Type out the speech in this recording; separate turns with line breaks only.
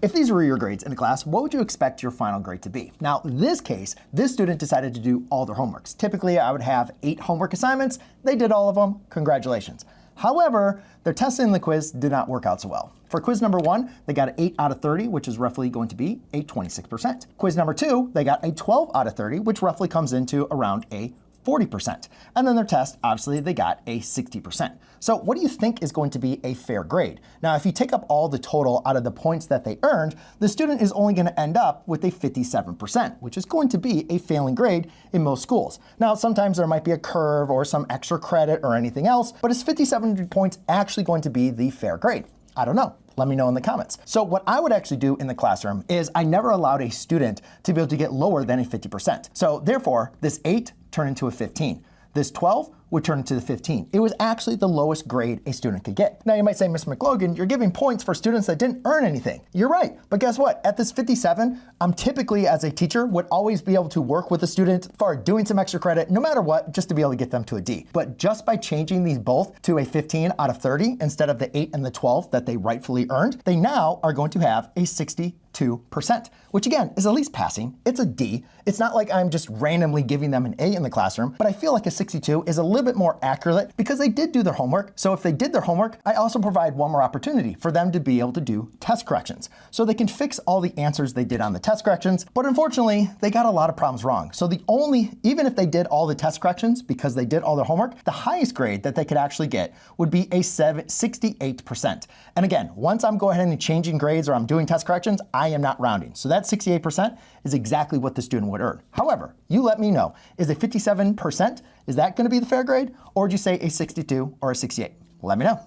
If these were your grades in a class, what would you expect your final grade to be? Now, in this case, this student decided to do all their homeworks. Typically, I would have 8 homework assignments. They did all of them. Congratulations. However, their testing in the quiz did not work out so well. For quiz number 1, they got an 8 out of 30, which is roughly going to be a 26%. Quiz number 2, they got a 12 out of 30, which roughly comes into around a 40%. And then their test, obviously, they got a 60%. So what do you think is going to be a fair grade? Now, if you take up all the total out of the points that they earned, the student is only going to end up with a 57%, which is going to be a failing grade in most schools. Now, sometimes there might be a curve or some extra credit or anything else, but is 57 points actually going to be the fair grade? I don't know. Let me know in the comments. So what I would actually do in the classroom is I never allowed a student to be able to get lower than a 50%. So therefore, this 8 turned into a 15. This 12 would turn into the 15. It was actually the lowest grade a student could get. Now you might say, Mr. McLogan, you're giving points for students that didn't earn anything. You're right, but guess what? At this 57, I'm typically, as a teacher, would always be able to work with a student for doing some extra credit, no matter what, just to be able to get them to a D. But just by changing these both to a 15 out of 30 instead of the 8 and the 12 that they rightfully earned, they now are going to have a 62%, which again is at least passing. It's a D. It's not like I'm just randomly giving them an A in the classroom, but I feel like a 62 is a little bit more accurate because they did do their homework. So if they did their homework, I also provide one more opportunity for them to be able to do test corrections. So they can fix all the answers they did on the test corrections, but unfortunately, they got a lot of problems wrong. So even if they did all the test corrections because they did all their homework, the highest grade that they could actually get would be a 68%. And again, once I'm going ahead and changing grades or I'm doing test corrections, I am not rounding. So that 68% is exactly what the student would earn. However, you let me know, is a 57%, is that going to be the fair grade? Or would you say a 62 or a 68? Let me know.